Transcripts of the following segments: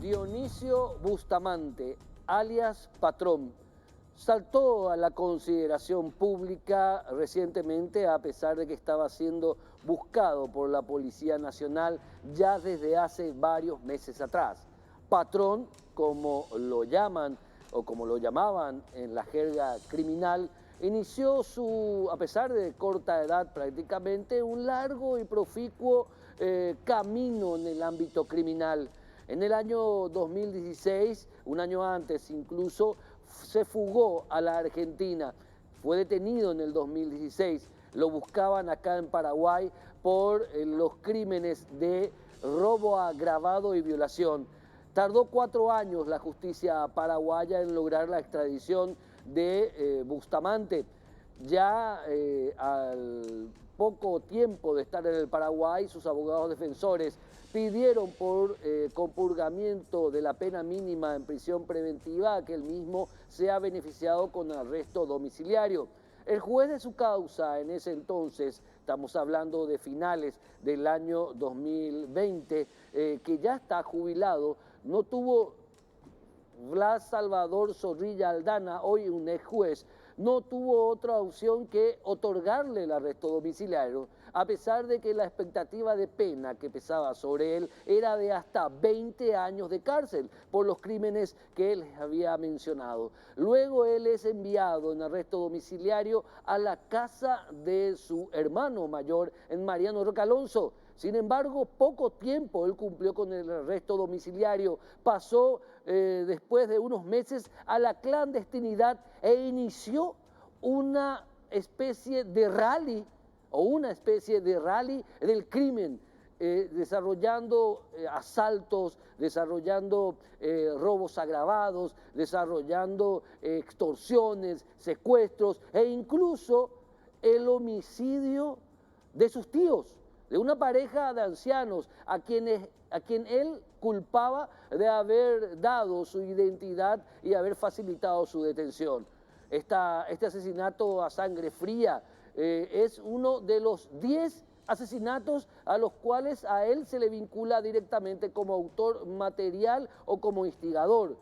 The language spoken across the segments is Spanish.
Dionisio Bustamante, alias Patrón, saltó a la consideración pública recientemente a pesar de que estaba siendo buscado por la Policía Nacional ya desde hace varios meses atrás. Patrón, como lo llaman o como lo llamaban en la jerga criminal, inició a pesar de corta edad prácticamente, un largo y proficuo camino en el ámbito criminal. En el año 2016, un año antes incluso, se fugó a la Argentina. Fue detenido en el 2016. Lo buscaban acá en Paraguay por los crímenes de robo agravado y violación. Tardó 4 años la justicia paraguaya en lograr la extradición de Bustamante. Ya al poco tiempo de estar en el Paraguay, sus abogados defensores pidieron por compurgamiento de la pena mínima en prisión preventiva que él mismo sea beneficiado con arresto domiciliario. El juez de su causa en ese entonces, estamos hablando de finales del año 2020, que ya está jubilado, no tuvo Blas Salvador Zorrilla Aldana, hoy un ex juez, no tuvo otra opción que otorgarle el arresto domiciliario, a pesar de que la expectativa de pena que pesaba sobre él era de hasta 20 años de cárcel por los crímenes que él había mencionado. Luego él es enviado en arresto domiciliario a la casa de su hermano mayor en Mariano Roca Alonso. Sin embargo, poco tiempo él cumplió con el arresto domiciliario, pasó después de unos meses a la clandestinidad e inició una especie de rally del crimen, desarrollando asaltos, desarrollando robos agravados, desarrollando extorsiones, secuestros e incluso el homicidio de sus tíos, de una pareja de ancianos a quien él culpaba de haber dado su identidad y haber facilitado su detención. Este asesinato a sangre fría es uno de los 10 asesinatos a los cuales a él se le vincula directamente como autor material o como instigador.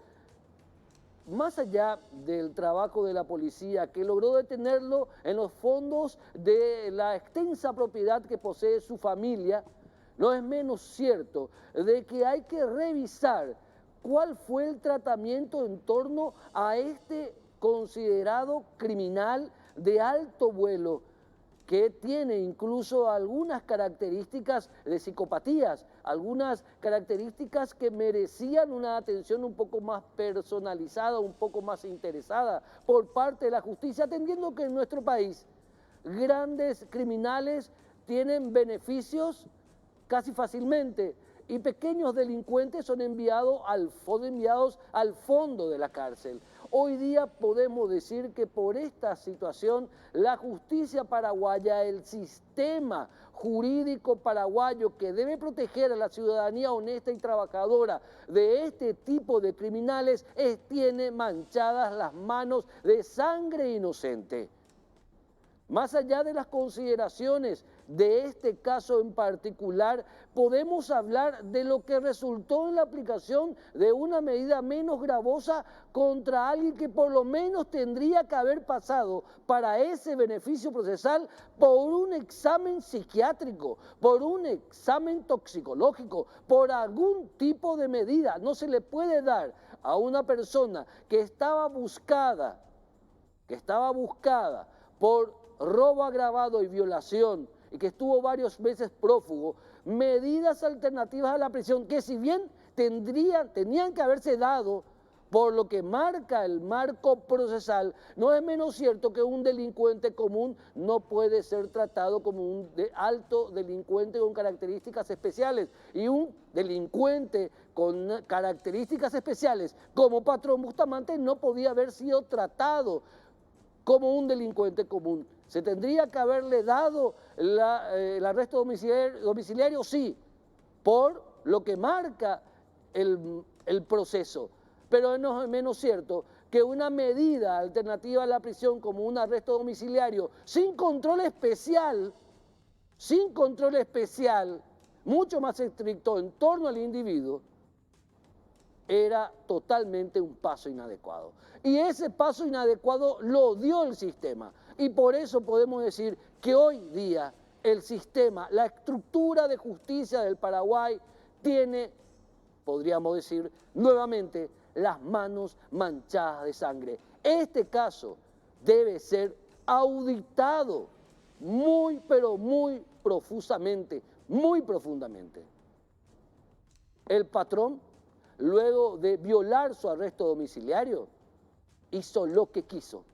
Más allá del trabajo de la policía que logró detenerlo en los fondos de la extensa propiedad que posee su familia, no es menos cierto de que hay que revisar cuál fue el tratamiento en torno a este considerado criminal de alto vuelo, que tiene incluso algunas características de psicopatías, algunas características que merecían una atención un poco más personalizada, un poco más interesada por parte de la justicia, atendiendo que en nuestro país grandes criminales tienen beneficios casi fácilmente y pequeños delincuentes son enviados al fondo de la cárcel. Hoy día podemos decir que por esta situación la justicia paraguaya, el sistema jurídico paraguayo que debe proteger a la ciudadanía honesta y trabajadora de este tipo de criminales, tiene manchadas las manos de sangre inocente. Más allá de las consideraciones de este caso en particular, podemos hablar de lo que resultó en la aplicación de una medida menos gravosa contra alguien que por lo menos tendría que haber pasado para ese beneficio procesal por un examen psiquiátrico, por un examen toxicológico, por algún tipo de medida. No se le puede dar a una persona que estaba buscada por robo agravado y violación, y que estuvo varios meses prófugo, medidas alternativas a la prisión que si bien tenían que haberse dado por lo que marca el marco procesal, no es menos cierto que un delincuente común no puede ser tratado como un alto delincuente con características especiales, y un delincuente con características especiales como Patrón Bustamante no podía haber sido tratado como un delincuente común. ¿Se tendría que haberle dado el arresto domiciliario? Sí, por lo que marca el proceso. Pero no es menos cierto que una medida alternativa a la prisión como un arresto domiciliario sin control especial, mucho más estricto en torno al individuo, era totalmente un paso inadecuado. Y ese paso inadecuado lo dio el sistema. Y por eso podemos decir que hoy día el sistema, la estructura de justicia del Paraguay tiene, podríamos decir, nuevamente las manos manchadas de sangre. Este caso debe ser auditado muy, pero muy profusamente, muy profundamente. El patrón, luego de violar su arresto domiciliario, hizo lo que quiso,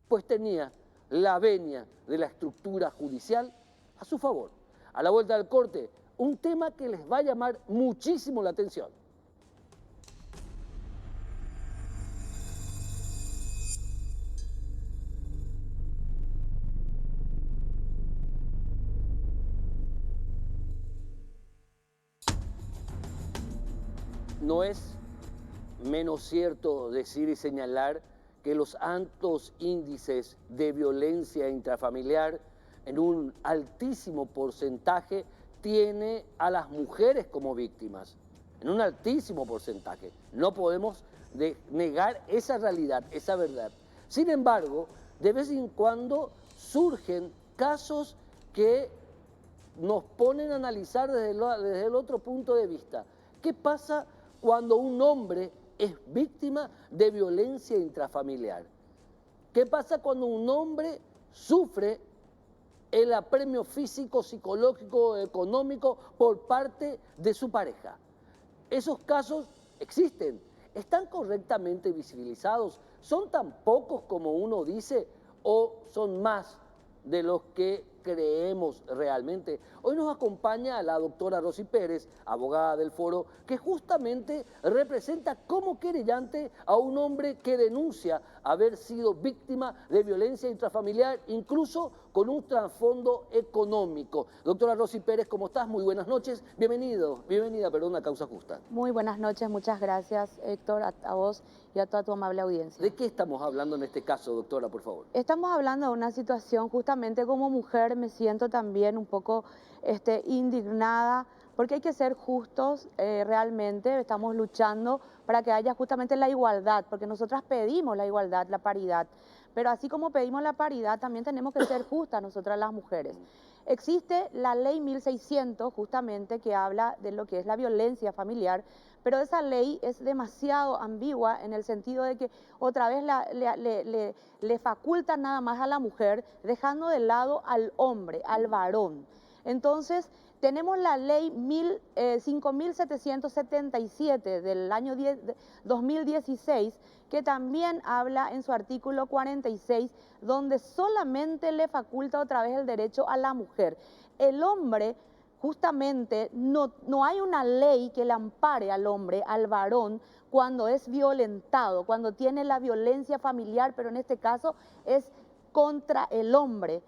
pues tenía la venia de la estructura judicial a su favor. A la vuelta del corte, un tema que les va a llamar muchísimo la atención. No es menos cierto decir y señalar que los altos índices de violencia intrafamiliar en un altísimo porcentaje tiene a las mujeres como víctimas, en un altísimo porcentaje. No podemos negar esa realidad, esa verdad. Sin embargo, de vez en cuando surgen casos que nos ponen a analizar desde el otro punto de vista. ¿Qué pasa cuando un hombre es víctima de violencia intrafamiliar? ¿Qué pasa cuando un hombre sufre el apremio físico, psicológico, económico por parte de su pareja? Esos casos existen, están correctamente visibilizados, son tan pocos como uno dice o son más de los que creemos realmente. Hoy nos acompaña la doctora Rosy Pérez, abogada del foro, que justamente representa como querellante a un hombre que denuncia haber sido víctima de violencia intrafamiliar, incluso con un trasfondo económico. Doctora Rosy Pérez, ¿cómo estás? Muy buenas noches. Bienvenida, a Causa Justa. Muy buenas noches, muchas gracias, Héctor, a vos y a toda tu amable audiencia. ¿De qué estamos hablando en este caso, doctora, por favor? Estamos hablando de una situación, justamente como mujer me siento también un poco indignada, porque hay que ser justos realmente, estamos luchando para que haya justamente la igualdad, porque nosotras pedimos la igualdad, la paridad, pero así como pedimos la paridad, también tenemos que ser justas nosotras las mujeres. Existe la ley 1600 justamente que habla de lo que es la violencia familiar, pero esa ley es demasiado ambigua en el sentido de que otra vez le faculta nada más a la mujer, dejando de lado al hombre, al varón. Entonces, tenemos la ley 5777 del año 2016, que también habla en su artículo 46, donde solamente le faculta otra vez el derecho a la mujer. El hombre, justamente, no hay una ley que le ampare al hombre, al varón, cuando es violentado, cuando tiene la violencia familiar, pero en este caso es contra el hombre,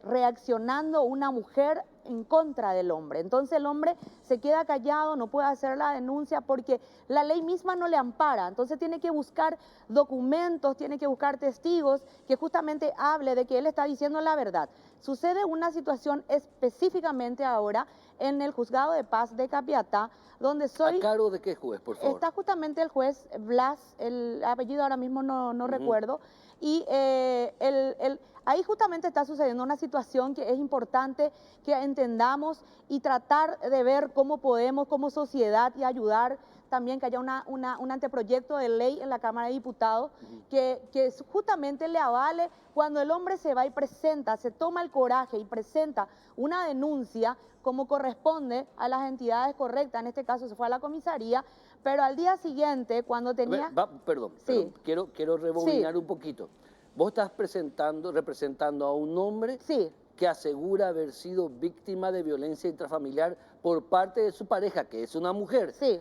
reaccionando una mujer en contra del hombre. Entonces el hombre se queda callado, no puede hacer la denuncia porque la ley misma no le ampara. Entonces tiene que buscar documentos, tiene que buscar testigos que justamente hable de que él está diciendo la verdad. Sucede una situación específicamente ahora en el Juzgado de Paz de Capiatá, donde soy... ¿A cargo de qué juez, por favor? Está justamente el juez Blas, el apellido ahora mismo no recuerdo, y ahí justamente está sucediendo una situación que es importante que entendamos y tratar de ver cómo podemos como sociedad y ayudar también que haya un anteproyecto de ley en la Cámara de Diputados que justamente le avale cuando el hombre se va y presenta, se toma el coraje y presenta una denuncia como corresponde a las entidades correctas, en este caso se fue a la comisaría, pero al día siguiente cuando tenía... Perdón, Sí. quiero rebobinar Sí. un poquito. Vos estás representando a un hombre Sí. que asegura haber sido víctima de violencia intrafamiliar por parte de su pareja, que es una mujer. Sí.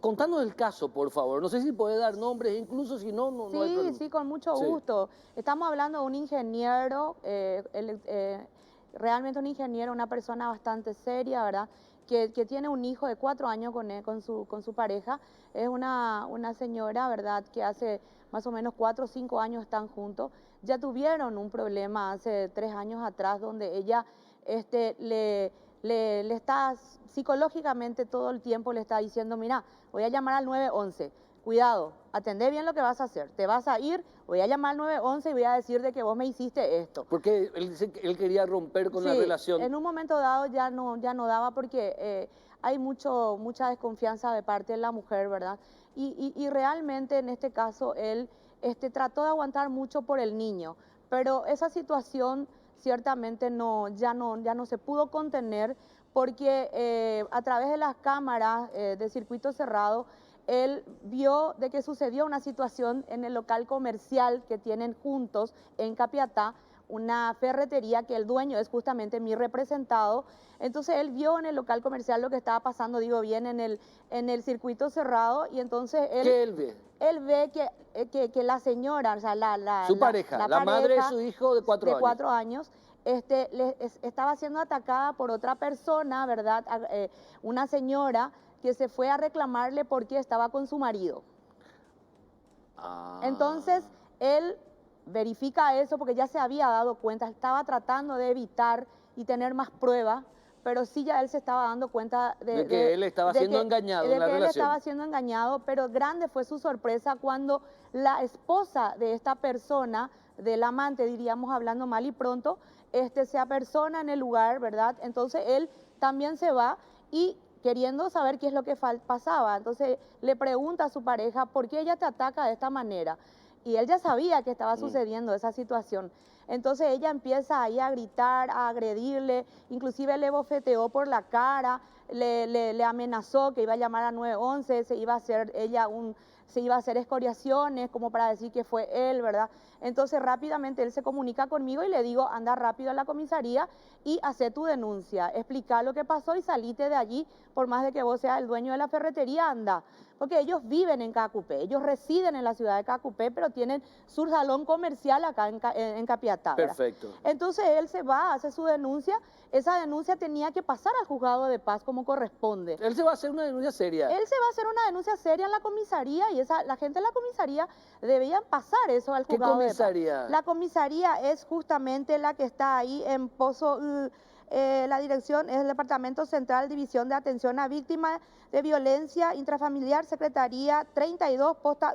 Contanos el caso, por favor. No sé si puede dar nombres, incluso si no hay problema. Sí, con mucho Sí. gusto. Estamos hablando de un ingeniero, realmente un ingeniero, una persona bastante seria, ¿verdad? Que tiene un hijo de 4 años con su pareja. Es una señora, ¿verdad? Que hace más o menos 4 o 5 años están juntos. Ya tuvieron un problema hace 3 años atrás donde ella le está psicológicamente todo el tiempo le está diciendo, mira, voy a llamar al 911, cuidado, atendé bien lo que vas a hacer, te vas a ir, voy a llamar al 911 y voy a decir de que vos me hiciste esto. Porque él dice que él quería romper con la relación. En un momento dado ya no daba porque hay mucha desconfianza de parte de la mujer, ¿verdad? Y realmente en este caso él trató de aguantar mucho por el niño, pero esa situación ciertamente ya no se pudo contener porque a través de las cámaras de circuito cerrado, él vio de que sucedió una situación en el local comercial que tienen juntos en Capiatá, una ferretería que el dueño es justamente mi representado. Entonces él vio en el local comercial lo que estaba pasando, digo bien, en el circuito cerrado, y entonces él... ¿Qué él ve? Él ve que la señora, o sea, su pareja, la madre de su hijo de 4 años. De 4 años, estaba siendo atacada por otra persona, ¿verdad? Una señora que se fue a reclamarle porque estaba con su marido. Entonces, él verifica eso porque ya se había dado cuenta, estaba tratando de evitar y tener más pruebas, pero sí ya él se estaba dando cuenta de que él estaba siendo engañado en la relación. De que él estaba siendo engañado, pero grande fue su sorpresa cuando la esposa de esta persona, del amante, diríamos hablando mal y pronto, se apersona en el lugar, ¿verdad? Entonces él también se va y queriendo saber qué es lo que pasaba, entonces le pregunta a su pareja, ¿por qué ella te ataca de esta manera? Y él ya sabía que estaba sucediendo esa situación. Entonces ella empieza ahí a gritar, a agredirle, inclusive le bofeteó por la cara, le amenazó que iba a llamar a 911, se iba a hacer escoriaciones como para decir que fue él, ¿verdad? Entonces rápidamente él se comunica conmigo y le digo, anda rápido a la comisaría y hace tu denuncia, explica lo que pasó y salite de allí, por más de que vos seas el dueño de la ferretería, anda. Porque ellos viven en Cacupé, ellos residen en la ciudad de Cacupé, pero tienen su salón comercial acá en Capiatá. Perfecto. Entonces él se va, hace su denuncia, esa denuncia tenía que pasar al juzgado de paz como corresponde. Él se va a hacer una denuncia seria. Él se va a hacer una denuncia seria en la comisaría y la gente de la comisaría debían pasar eso al juzgado de paz. ¿Qué comisaría? La comisaría es justamente la que está ahí en Pozo... la dirección es el Departamento Central, División de Atención a Víctimas de Violencia Intrafamiliar, Secretaría 32, Posta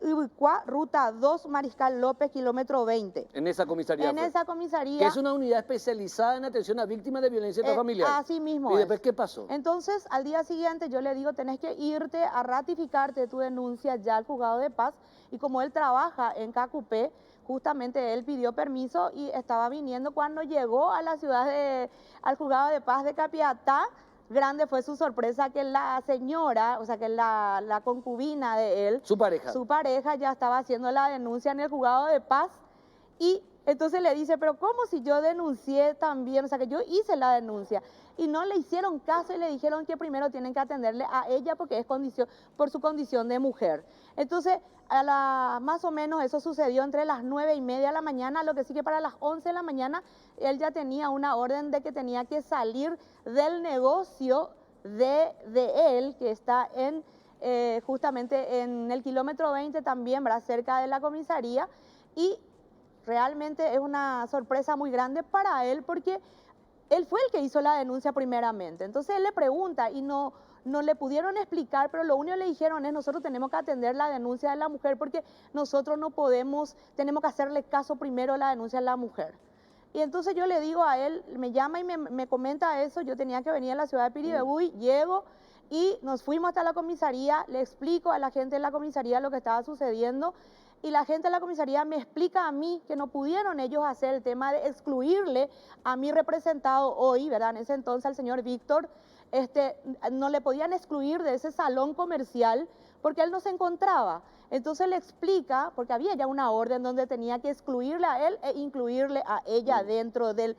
Ubucuá, Ruta 2, Mariscal López, kilómetro 20. En esa comisaría. En esa comisaría. Que es una unidad especializada en atención a víctimas de violencia intrafamiliar. Así mismo. ¿Y después qué pasó? Entonces, al día siguiente yo le digo, tenés que irte a ratificarte tu denuncia ya al juzgado de paz, y como él trabaja en Cacupé, justamente él pidió permiso y estaba viniendo. Cuando llegó a la al juzgado de paz de Capiatá, grande fue su sorpresa que la señora, o sea que la concubina de él, su pareja ya estaba haciendo la denuncia en el juzgado de paz, y entonces le dice, pero ¿cómo si yo denuncié también? O sea que yo hice la denuncia. Y no le hicieron caso y le dijeron que primero tienen que atenderle a ella porque es por su condición de mujer. Entonces, más o menos eso sucedió entre las 9:30 de la mañana, lo que sí que para las 11 de la mañana él ya tenía una orden de que tenía que salir del negocio de él, que está justamente en el kilómetro 20 también, ¿verdad? Cerca de la comisaría, y realmente es una sorpresa muy grande para él porque él fue el que hizo la denuncia primeramente. Entonces él le pregunta y no le pudieron explicar, pero lo único que le dijeron es, nosotros tenemos que atender la denuncia de la mujer porque nosotros no podemos, tenemos que hacerle caso primero a la denuncia de la mujer. Y entonces yo le digo a él, me llama y me comenta eso, yo tenía que venir a la ciudad de Piribebuy, llego y nos fuimos hasta la comisaría, le explico a la gente de la comisaría lo que estaba sucediendo, y la gente de la comisaría me explica a mí que no pudieron ellos hacer el tema de excluirle a mi representado hoy, ¿verdad? En ese entonces al señor Víctor, no le podían excluir de ese salón comercial porque él no se encontraba. Entonces le explica, porque había ya una orden donde tenía que excluirle a él e incluirle a ella dentro del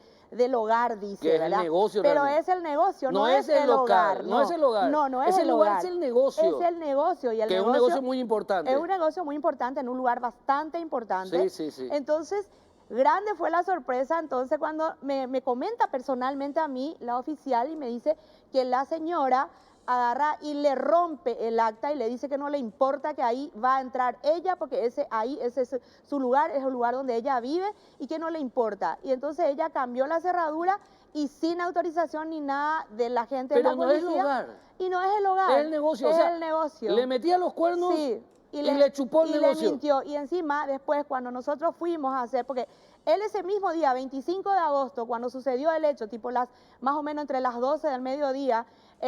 hogar, dice, que es ¿verdad? el negocio. Pero realmente es el negocio, no es el hogar. No es el hogar. No es el hogar. Es el negocio. Es el negocio. Y el que negocio, es un negocio muy importante. Es un negocio muy importante, en un lugar bastante importante. Sí. Entonces, grande fue la sorpresa entonces cuando me comenta personalmente a mí la oficial y me dice que la señora agarra y le rompe el acta y le dice que no le importa, que ahí va a entrar ella porque ese es su lugar, es el lugar donde ella vive y que no le importa. Y entonces ella cambió la cerradura y sin autorización ni nada de la gente Pero de la no policía. es el hogar. Y no es el hogar. Es el negocio. Es O sea, el negocio. le metía los cuernos Sí, y le chupó el y negocio. le mintió. Y encima, después, cuando nosotros fuimos a hacer, porque él ese mismo día, 25 de agosto, cuando sucedió el hecho, tipo más o menos entre las 12 del mediodía,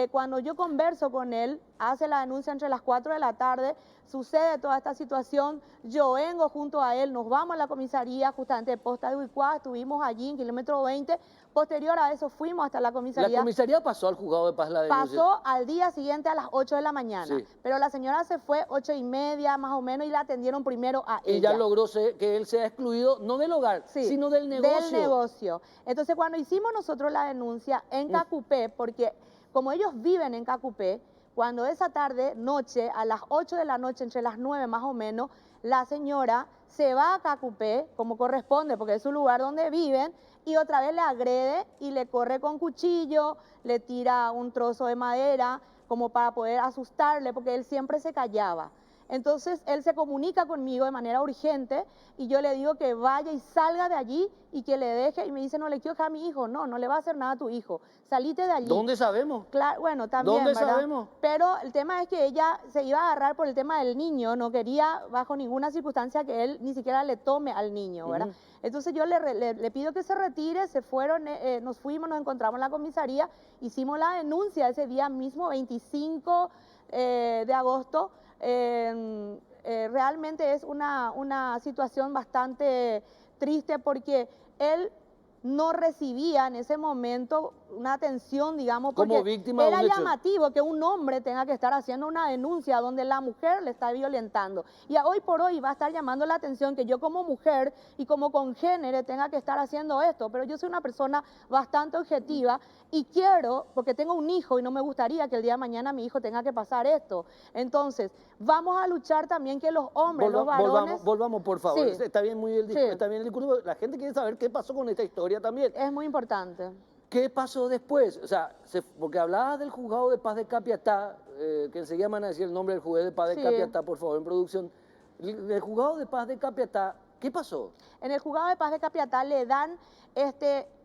cuando yo converso con él, hace la denuncia entre las 4 de la tarde, sucede toda esta situación, yo vengo junto a él, nos vamos a la comisaría, justamente de Posta de Huicuá, estuvimos allí en kilómetro 20, posterior a eso fuimos hasta la comisaría. La comisaría pasó al juzgado de paz la denuncia. Pasó al día siguiente a las 8 de la mañana, Sí. pero la señora se fue 8:30 más o menos y la atendieron primero a Y ella. ya logró que él sea excluido, no del hogar, Sí, sino del negocio. Del negocio. Entonces, cuando hicimos nosotros la denuncia en Cacupé, porque como ellos viven en Cacupé, cuando esa tarde, noche, a las 8 de la noche, entre las 9 más o menos, la señora se va a Cacupé, como corresponde, porque es su lugar donde viven, y otra vez le agrede y le corre con cuchillo, le tira un trozo de madera, como para poder asustarle, porque él siempre se callaba. Entonces él se comunica conmigo de manera urgente y yo le digo que vaya y salga de allí y que le deje, y me dice, no le quiero dejar a mi hijo. No, no le va a hacer nada a tu hijo, salite de allí. ¿Dónde sabemos? Claro, bueno, también, ¿Dónde ¿verdad? sabemos? Pero el tema es que ella se iba a agarrar por el tema del niño, no quería bajo ninguna circunstancia que él ni siquiera le tome al niño, ¿verdad? Entonces yo le pido que se retire, se fueron, nos fuimos, nos encontramos en la comisaría, hicimos la denuncia ese día mismo, 25 de agosto, realmente es una situación bastante triste porque él no recibía en ese momento una atención, digamos, Como porque víctima de era un hecho. llamativo que un hombre tenga que estar haciendo una denuncia donde la mujer le está violentando. Y hoy por hoy va a estar llamando la atención que yo como mujer y como congénere tenga que estar haciendo esto, pero yo soy una persona bastante objetiva y quiero, porque tengo un hijo y no me gustaría que el día de mañana mi hijo tenga que pasar esto. Entonces, vamos a luchar también que los hombres, los varones... Volvamos, por favor. Sí. Está bien Sí. está bien el discurso. La gente quiere saber qué pasó con esta historia también. Es muy importante. ¿Qué pasó después? O sea, porque hablabas del juzgado de paz de Capiatá, que enseguida van a decir el nombre del juez de paz de Sí. Capiatá, por favor, en producción. Del juzgado de paz de Capiatá, ¿qué pasó? En el juzgado de paz de Capiatá le dan,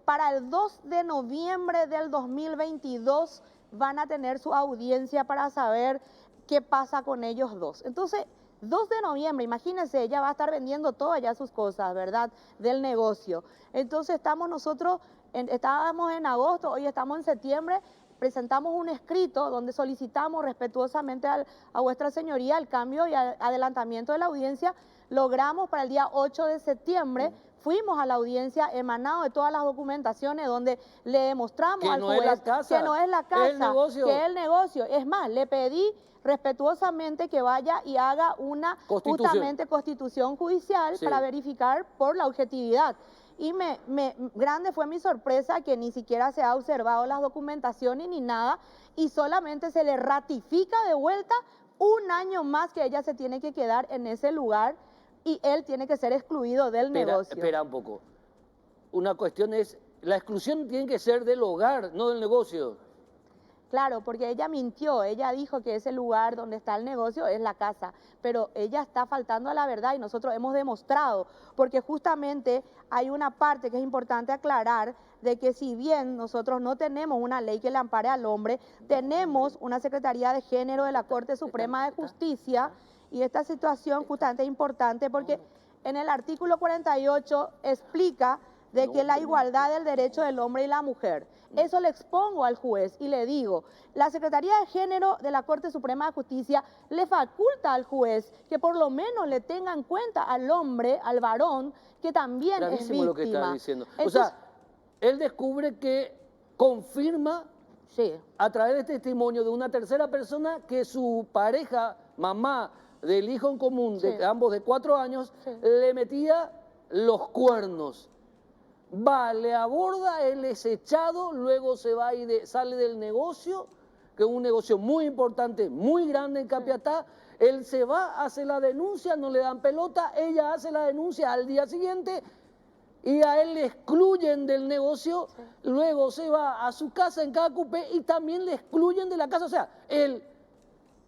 para el 2 de noviembre del 2022, van a tener su audiencia para saber qué pasa con ellos dos. Entonces, 2 de noviembre, imagínense, ella va a estar vendiendo todas ya sus cosas, ¿verdad?, del negocio. Entonces estábamos en agosto, hoy estamos en septiembre, presentamos un escrito donde solicitamos respetuosamente a vuestra señoría el cambio y adelantamiento de la audiencia. Logramos para el día 8 de septiembre, fuimos a la audiencia emanado de todas las documentaciones donde le demostramos Que al no juez es la casa, que no es la casa, es el negocio. que es el negocio. Es más, le pedí respetuosamente que vaya y haga una justamente constitución judicial para verificar por la objetividad. Y grande fue mi sorpresa que ni siquiera se ha observado las documentaciones ni nada y solamente se le ratifica de vuelta un año más que ella se tiene que quedar en ese lugar y él tiene que ser excluido del negocio. Espera un poco. Una cuestión es, la exclusión tiene que ser del hogar, no del negocio. Claro, porque ella mintió, ella dijo que ese lugar donde está el negocio es la casa, pero ella está faltando a la verdad y nosotros hemos demostrado, porque justamente hay una parte que es importante aclarar, de que si bien nosotros no tenemos una ley que le ampare al hombre, tenemos una Secretaría de Género de la Corte Suprema de Justicia y esta situación justamente es importante porque en el artículo 48 explica de que la igualdad del derecho del hombre y la mujer. Eso le expongo al juez y le digo, la Secretaría de Género de la Corte Suprema de Justicia le faculta al juez que por lo menos le tenga en cuenta al hombre, al varón, que también es víctima. Lo que está diciendo. Entonces, o sea, él descubre que confirma a través de testimonio de una tercera persona que su pareja, mamá del hijo en común, de ambos de 4 años, le metía los cuernos. Va, le aborda, él es echado, luego se va y sale del negocio, que es un negocio muy importante, muy grande en Capiatá. Él se va, hace la denuncia, no le dan pelota, ella hace la denuncia al día siguiente y a él le excluyen del negocio, luego se va a su casa en Cacupé y también le excluyen de la casa, o sea, él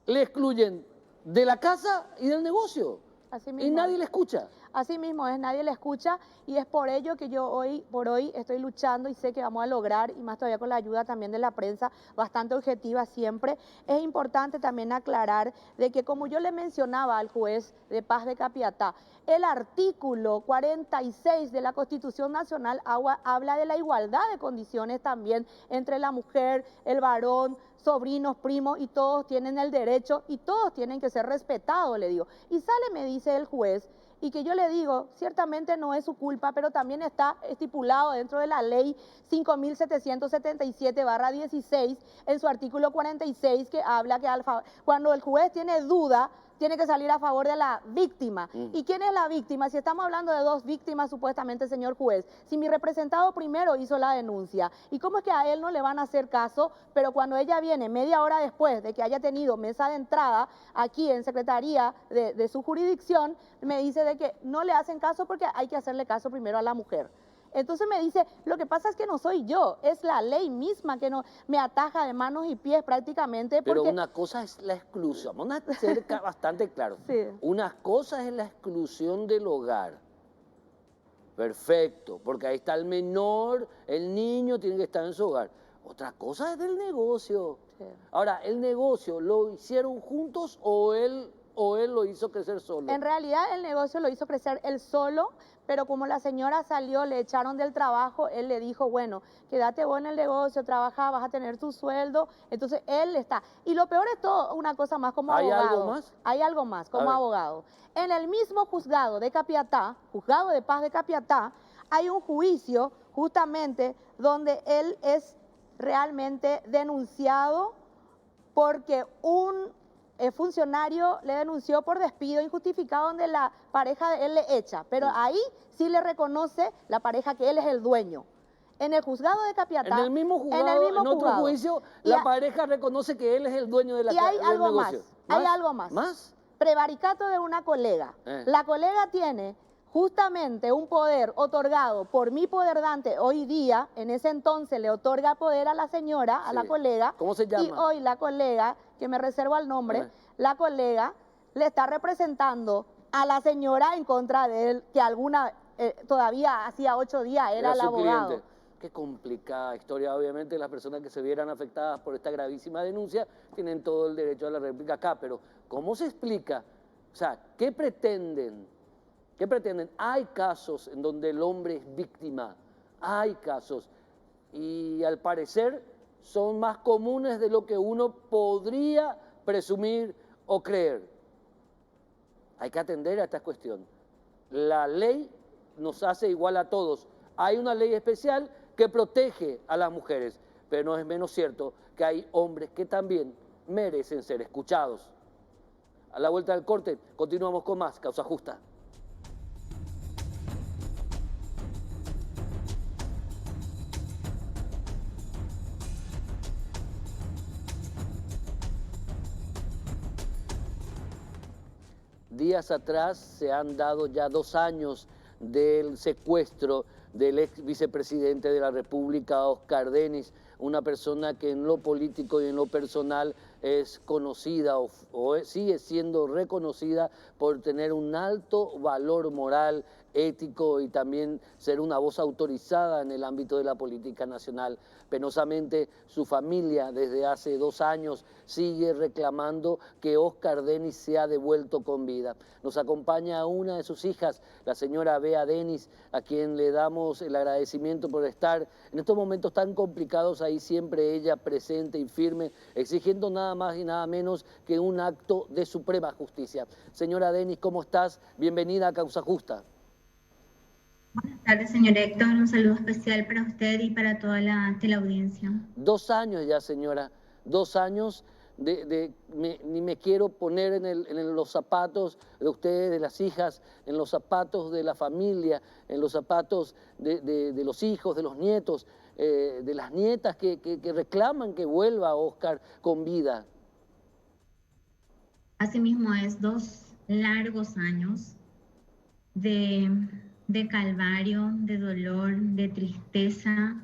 le excluyen de la casa y del negocio. Así mismo. Y nadie le escucha. Así mismo es, nadie le escucha y es por ello que yo por hoy estoy luchando y sé que vamos a lograr, y más todavía con la ayuda también de la prensa, bastante objetiva siempre. Es importante también aclarar de que, como yo le mencionaba al juez de paz de Capiatá, el artículo 46 de la Constitución Nacional habla de la igualdad de condiciones también entre la mujer, el varón, sobrinos, primos, y todos tienen el derecho y todos tienen que ser respetados, le digo. Y sale, me dice el juez, y que yo le digo, ciertamente no es su culpa, pero también está estipulado dentro de la ley 5.777/16, en su artículo 46, que habla que cuando el juez tiene duda, tiene que salir a favor de la víctima. ¿Y quién es la víctima? Si estamos hablando de dos víctimas, supuestamente, señor juez, si mi representado primero hizo la denuncia, ¿y cómo es que a él no le van a hacer caso, pero cuando ella viene media hora después de que haya tenido mesa de entrada aquí en Secretaría de su jurisdicción, me dice de que no le hacen caso porque hay que hacerle caso primero a la mujer? Entonces me dice, lo que pasa es que no soy yo, es la ley misma que no, me ataja de manos y pies prácticamente. Pero porque... una cosa es la exclusión, vamos a ser bastante claros. Sí. Una cosa es la exclusión del hogar. Perfecto, porque ahí está el menor, el niño tiene que estar en su hogar. Otra cosa es del negocio. Sí. Ahora, ¿el negocio lo hicieron juntos o él lo hizo crecer solo? En realidad el negocio lo hizo crecer él solo, pero como la señora salió, le echaron del trabajo, él le dijo, bueno, quédate vos en el negocio, trabaja, vas a tener tu sueldo. Entonces él está. Y lo peor es todo, una cosa más como abogado. ¿Hay algo más? Hay algo más como abogado. En el mismo juzgado de Capiatá, juzgado de paz de Capiatá, hay un juicio justamente donde él es realmente denunciado porque un funcionario le denunció por despido injustificado, donde la pareja de él le echa, pero ahí sí le reconoce la pareja que él es el dueño. En el juzgado de Capiatá, En el mismo juzgado, en otro juicio, la pareja reconoce que él es el dueño de la casa. Y hay algo más, hay algo más. ¿Más? Prevaricato de una colega. La colega tiene justamente un poder otorgado por mi poder dante hoy día. En ese entonces le otorga poder a la señora, a la colega. ¿Cómo se llama? Y hoy la colega, que me reservo el nombre, la colega le está representando a la señora en contra de él, que todavía hacía 8 días era el abogado. Cliente. Qué complicada historia. Obviamente las personas que se vieran afectadas por esta gravísima denuncia tienen todo el derecho a la réplica acá, pero ¿cómo se explica? O sea, ¿qué pretenden? ¿Qué pretenden? Hay casos en donde el hombre es víctima, hay casos, y al parecer son más comunes de lo que uno podría presumir o creer. Hay que atender a esta cuestión. La ley nos hace igual a todos. Hay una ley especial que protege a las mujeres, pero no es menos cierto que hay hombres que también merecen ser escuchados. A la vuelta del corte, continuamos con más Causa Justa. Días atrás se han dado ya 2 años del secuestro del ex vicepresidente de la República, Óscar Dennis, una persona que en lo político y en lo personal es conocida o sigue siendo reconocida por tener un alto valor moral, ético y también ser una voz autorizada en el ámbito de la política nacional. Penosamente, su familia desde hace 2 años sigue reclamando que Óscar Dennis sea devuelto con vida. Nos acompaña una de sus hijas, la señora Bea Dennis, a quien le damos el agradecimiento por estar en estos momentos tan complicados ahí siempre ella presente y firme, exigiendo nada más y nada menos que un acto de suprema justicia. Señora Dennis, ¿cómo estás? Bienvenida a Causa Justa. Buenas tardes, señor Héctor. Un saludo especial para usted y para toda la teleaudiencia. 2 años ya, señora. 2 años ni me quiero poner en los zapatos de ustedes, de las hijas, en los zapatos de la familia, en los zapatos de los hijos, de los nietos, de las nietas que reclaman que vuelva Óscar con vida. Asimismo es 2 largos años de calvario, de dolor, de tristeza.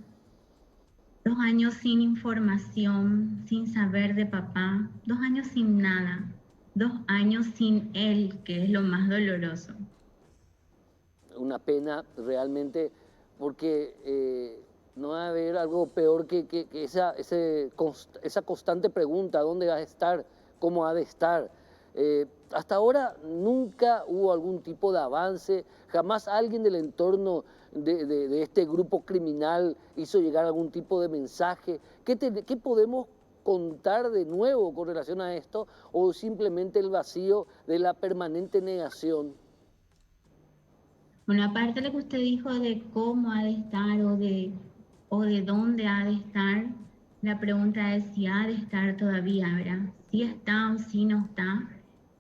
2 años sin información, sin saber de papá. 2 años sin nada. 2 años sin él, que es lo más doloroso. una pena realmente, porque no va a haber algo peor que esa constante pregunta: ¿dónde va a estar? ¿Cómo ha de estar? Hasta ahora nunca hubo algún tipo de avance, jamás alguien del entorno de este grupo criminal hizo llegar algún tipo de mensaje. ¿Qué podemos contar de nuevo con relación a esto, o simplemente el vacío de la permanente negación? Bueno, aparte de lo que usted dijo de cómo ha de estar o de dónde ha de estar, la pregunta es si ha de estar todavía, ¿verdad? Si está o si no está,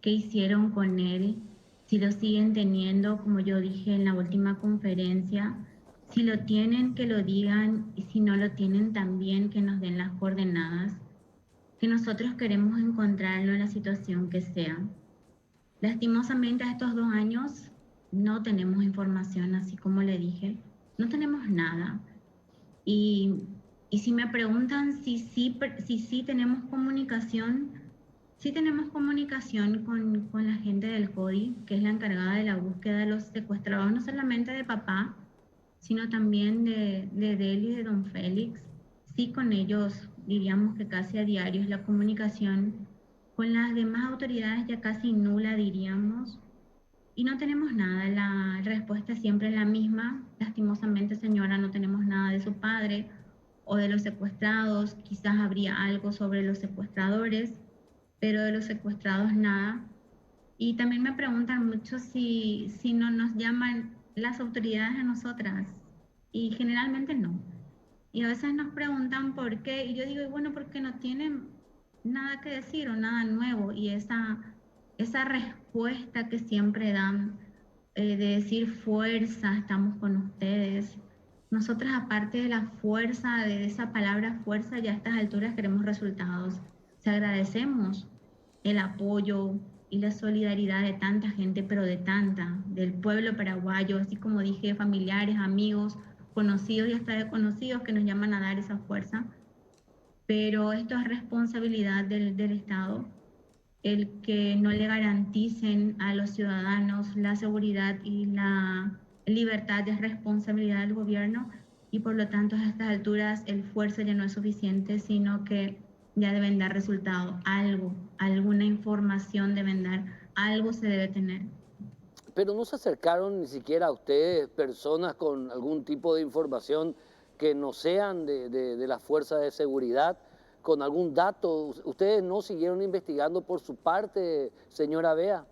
qué hicieron con él, si lo siguen teniendo, como yo dije en la última conferencia, si lo tienen, que lo digan, y si no lo tienen también, que nos den las coordenadas, que nosotros queremos encontrarlo en la situación que sea. Lastimosamente a estos 2 años no tenemos información, así como le dije, no tenemos nada. Y, y si me preguntan si sí tenemos comunicación, sí tenemos comunicación con la gente del CODI, que es la encargada de la búsqueda de los secuestrados, no solamente de papá, sino también de Deli y de don Félix. Sí, con ellos diríamos que casi a diario es la comunicación. Con las demás autoridades ya casi nula, diríamos. Y no tenemos nada, la respuesta siempre es la misma. Lastimosamente, señora, no tenemos nada de su padre o de los secuestrados. Quizás habría algo sobre los secuestradores, pero de los secuestrados nada. Y también me preguntan mucho si no nos llaman las autoridades a nosotras. Y generalmente no. Y a veces nos preguntan por qué. Y yo digo, y bueno, porque no tienen nada que decir o nada nuevo. Y esa respuesta que siempre dan de decir fuerza, estamos con ustedes. Nosotras, aparte de la fuerza, de esa palabra fuerza, ya a estas alturas queremos resultados. Se agradecemos el apoyo y la solidaridad de tanta gente, pero de tanta, del pueblo paraguayo, así como dije, familiares, amigos, conocidos y hasta desconocidos que nos llaman a dar esa fuerza. Pero esto es responsabilidad del Estado, el que no le garanticen a los ciudadanos la seguridad y la libertad es responsabilidad del gobierno, y por lo tanto a estas alturas el esfuerzo ya no es suficiente, sino que ya deben dar resultado, algo, alguna información deben dar, algo se debe tener. Pero no se acercaron ni siquiera a ustedes personas con algún tipo de información que no sean de las fuerzas de seguridad, con algún dato. ¿Ustedes no siguieron investigando por su parte, señora Bea?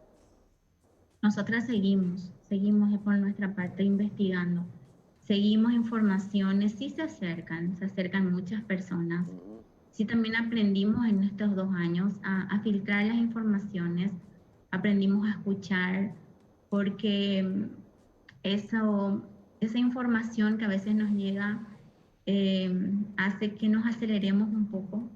Nosotras seguimos por nuestra parte investigando, seguimos informaciones, sí se acercan muchas personas. Sí, también aprendimos en estos 2 años a filtrar las informaciones, aprendimos a escuchar, porque esa información que a veces nos llega hace que nos aceleremos un poco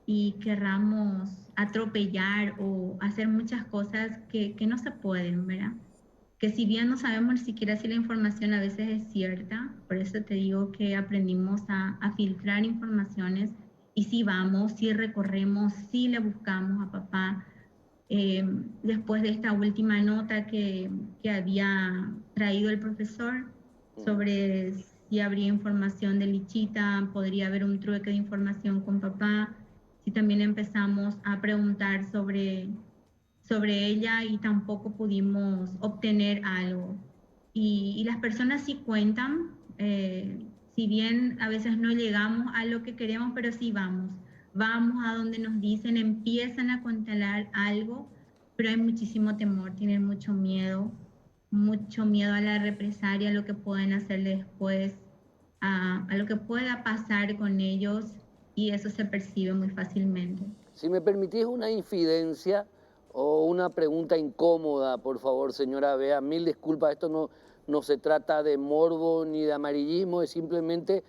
y querramos atropellar o hacer muchas cosas que no se pueden, ¿verdad? Que si bien no sabemos ni siquiera si la información a veces es cierta, por eso te digo que aprendimos a filtrar informaciones, y si vamos, si recorremos, si le buscamos a papá. Después de esta última nota que había traído el profesor sobre si habría información de Lichita, podría haber un trueque de información con papá, si también empezamos a preguntar sobre ella y tampoco pudimos obtener algo. Y las personas sí cuentan, si bien a veces no llegamos a lo que queremos, pero sí vamos a donde nos dicen, empiezan a contar algo, pero hay muchísimo temor, tienen mucho miedo a la represalia, a lo que pueden hacer después, a lo que pueda pasar con ellos, y eso se percibe muy fácilmente. Si me permitís una infidencia o una pregunta incómoda, por favor, señora Bea, mil disculpas, esto no se trata de morbo ni de amarillismo, es simplemente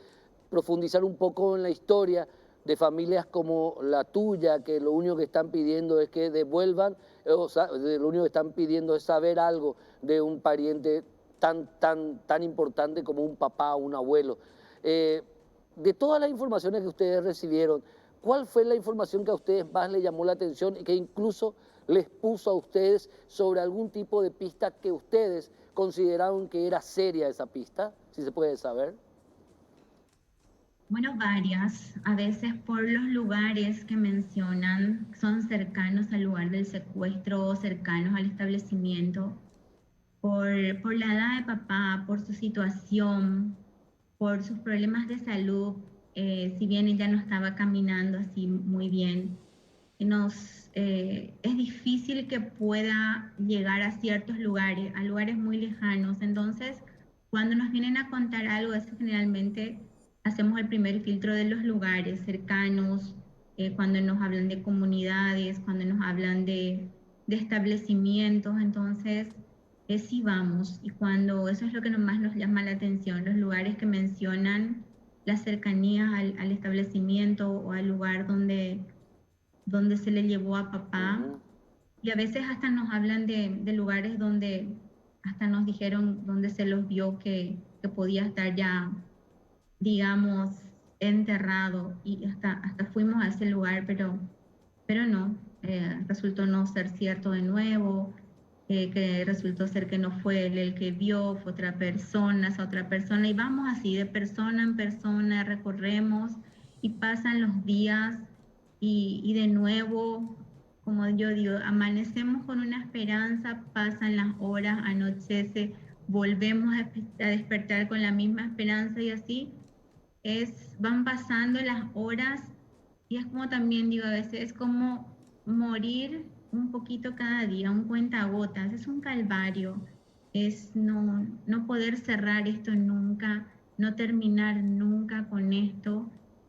profundizar un poco en la historia de familias como la tuya, que lo único que están pidiendo es que devuelvan, o sea, lo único que están pidiendo es saber algo de un pariente tan importante como un papá o un abuelo. De todas las informaciones que ustedes recibieron, ¿cuál fue la información que a ustedes más les llamó la atención y que incluso les puso a ustedes sobre algún tipo de pista que ustedes consideraron que era seria esa pista, si se puede saber? Bueno, varias. A veces por los lugares que mencionan son cercanos al lugar del secuestro o cercanos al establecimiento. Por la edad de papá, por su situación, por sus problemas de salud, si bien ella no estaba caminando así muy bien, es difícil que pueda llegar a ciertos lugares, a lugares muy lejanos. Entonces, cuando nos vienen a contar algo, eso generalmente hacemos el primer filtro de los lugares cercanos, cuando nos hablan de comunidades, cuando nos hablan de establecimientos. Entonces, sí vamos. Y cuando eso es lo que más nos llama la atención, los lugares que mencionan la cercanía al establecimiento o al lugar donde se le llevó a papá. Y a veces hasta nos hablan de lugares donde hasta nos dijeron donde se los vio que podía estar ya, digamos, enterrado. Y hasta fuimos a ese lugar, pero no, resultó no ser cierto de nuevo, que resultó ser que no fue él el que vio, fue otra persona, esa otra persona. Y vamos así, de persona en persona, recorremos y pasan los días y de nuevo, como yo digo, amanecemos con una esperanza, pasan las horas, anochece, volvemos a despertar con la misma esperanza y así van pasando las horas y es como también digo, a veces es como morir un poquito cada día, un cuentagotas, es un calvario, es no poder cerrar esto nunca, no terminar nunca con esto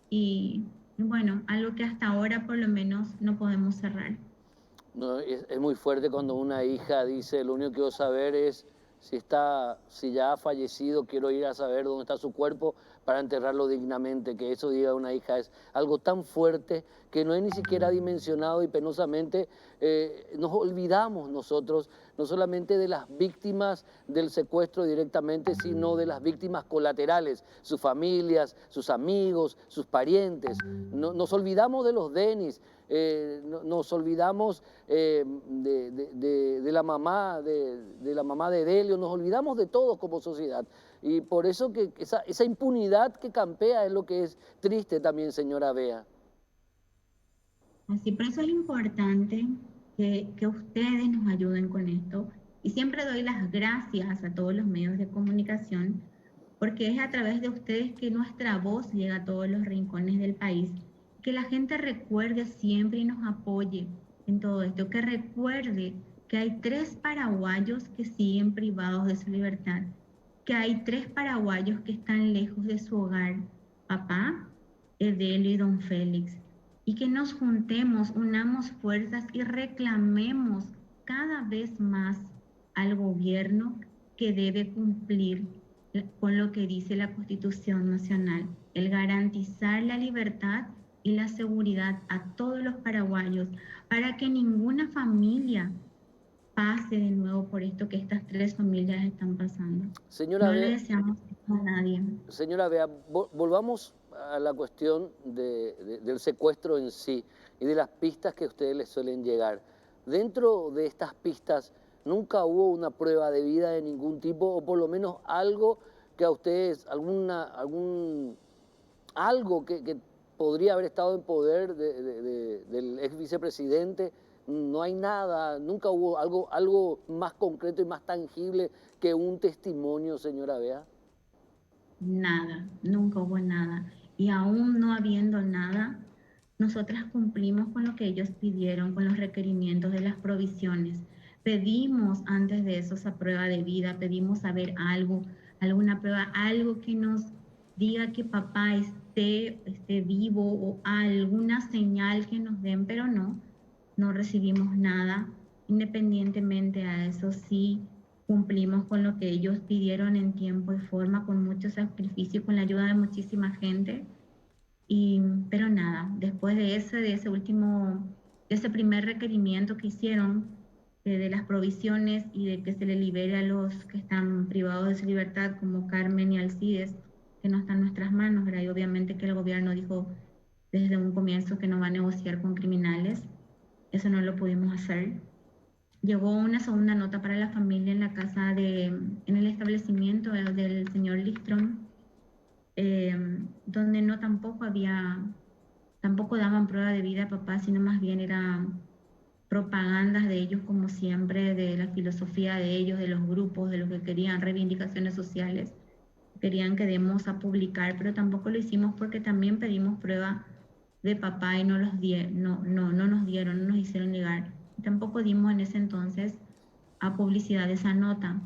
y bueno, algo que hasta ahora por lo menos no podemos cerrar. No, es muy fuerte cuando una hija dice, lo único que quiero saber es si ya ha fallecido, quiero ir a saber dónde está su cuerpo para enterrarlo dignamente. Que eso diga una hija es algo tan fuerte que no es ni siquiera dimensionado y penosamente nos olvidamos nosotros, no solamente de las víctimas del secuestro directamente, sino de las víctimas colaterales, sus familias, sus amigos, sus parientes. Nos olvidamos de los Denis. Nos olvidamos de la mamá de Delio, nos olvidamos de todos como sociedad. Y por eso que esa impunidad que campea es lo que es triste también, señora Bea. Así, por eso es importante que ustedes nos ayuden con esto. Y siempre doy las gracias a todos los medios de comunicación, porque es a través de ustedes que nuestra voz llega a todos los rincones del país. Que la gente recuerde siempre y nos apoye en todo esto. Que recuerde que hay 3 paraguayos que siguen privados de su libertad. Que hay 3 paraguayos que están lejos de su hogar. Papá, Edelio y don Félix. Y que nos juntemos, unamos fuerzas y reclamemos cada vez más al gobierno que debe cumplir con lo que dice la Constitución Nacional, el garantizar la libertad y la seguridad a todos los paraguayos para que ninguna familia pase de nuevo por esto que estas 3 familias están pasando. Señora No Bea, le deseamos esto a nadie. Señora Bea, volvamos a la cuestión del secuestro en sí y de las pistas que a ustedes les suelen llegar. Dentro de estas pistas, ¿nunca hubo una prueba de vida de ningún tipo o por lo menos algo que a ustedes, algo que podría haber estado en poder del ex vicepresidente? No hay nada, nunca hubo algo más concreto y más tangible que un testimonio, señora Bea. Nada, nunca hubo nada. Y aún no habiendo nada, nosotras cumplimos con lo que ellos pidieron, con los requerimientos de las provisiones. Pedimos antes de eso esa prueba de vida, pedimos saber algo, alguna prueba, algo que nos diga que papá esté vivo o alguna señal que nos den, pero no recibimos nada. Independientemente a eso, sí cumplimos con lo que ellos pidieron en tiempo y forma, con mucho sacrificio, con la ayuda de muchísima gente. Pero nada, después de ese primer requerimiento que hicieron de las provisiones y de que se le libere a los que están privados de su libertad, como Carmen y Alcides, que no están en nuestras manos, ¿verdad? Y obviamente que el gobierno dijo desde un comienzo que no va a negociar con criminales. Eso no lo pudimos hacer. Llegó una segunda nota para la familia en la casa en el establecimiento del señor Listrom, donde no tampoco daban prueba de vida a papá, sino más bien eran propagandas de ellos, como siempre, de la filosofía de ellos, de los grupos, de lo que querían, reivindicaciones sociales. Querían que demos a publicar, pero tampoco lo hicimos porque también pedimos prueba de papá y no nos dieron, no nos hicieron llegar. Tampoco dimos en ese entonces a publicidad de esa nota.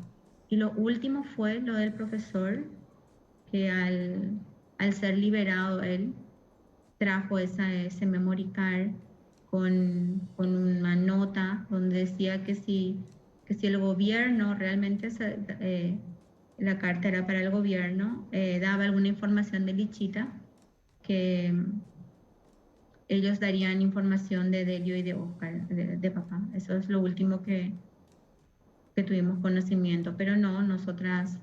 Y lo último fue lo del profesor, que al ser liberado él, trajo ese memory card con una nota donde decía que si el gobierno realmente, la carta era para el gobierno, daba alguna información de Lichita, que ellos darían información de Delio y de Oscar, de papá. Eso es lo último que tuvimos conocimiento, pero no, nosotras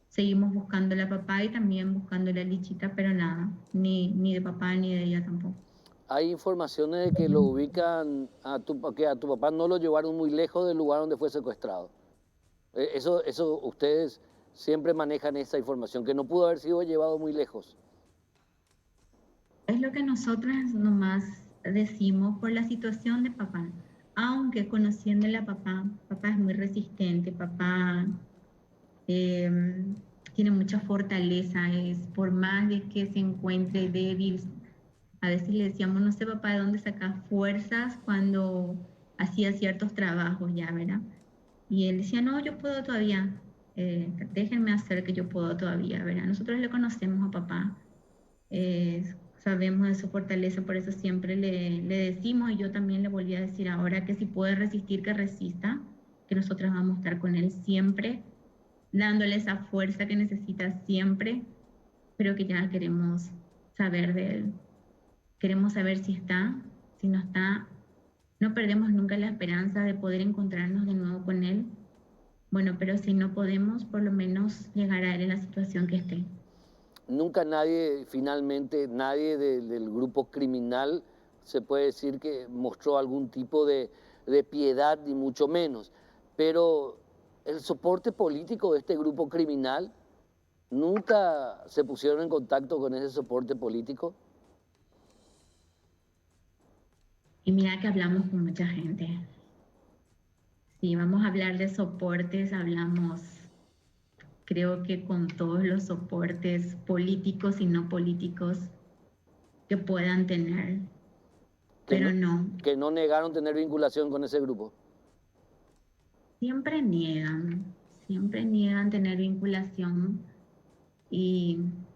seguimos buscándole a papá y también buscándole a Lichita, pero nada, ni de papá ni de ella tampoco. Hay informaciones de que lo ubican, que a tu papá no lo llevaron muy lejos del lugar donde fue secuestrado. Eso ustedes siempre manejan esa información, que no pudo haber sido llevado muy lejos. Es lo que nosotras nomás decimos por la situación de papá. Aunque conociéndole a papá, papá es muy resistente, papá tiene mucha fortaleza, es por más de que se encuentre débil. A veces le decíamos, no sé papá de dónde saca fuerzas cuando hacía ciertos trabajos ya, ¿verdad? Y él decía, no, yo puedo todavía, déjenme hacer que yo puedo todavía, ¿verdad? Nosotros le conocemos a papá, sabemos de su fortaleza, por eso siempre le decimos, y yo también le volví a decir ahora que si puede resistir, que resista, que nosotras vamos a estar con él siempre, dándole esa fuerza que necesita siempre, pero que ya queremos saber de él. Queremos saber si está, si no está. No perdemos nunca la esperanza de poder encontrarnos de nuevo con él. Bueno, pero si no podemos, por lo menos llegar a él en la situación que esté. Nunca nadie, finalmente, nadie del grupo criminal se puede decir que mostró algún tipo de piedad, ni mucho menos. Pero el soporte político de este grupo criminal, ¿nunca se pusieron en contacto con ese soporte político? Y mira que hablamos con mucha gente. Si vamos a hablar de soportes, hablamos, creo que con todos los soportes políticos y no políticos que puedan tener, Que pero no, no, que no negaron tener vinculación con ese grupo. siempre niegan tener vinculación,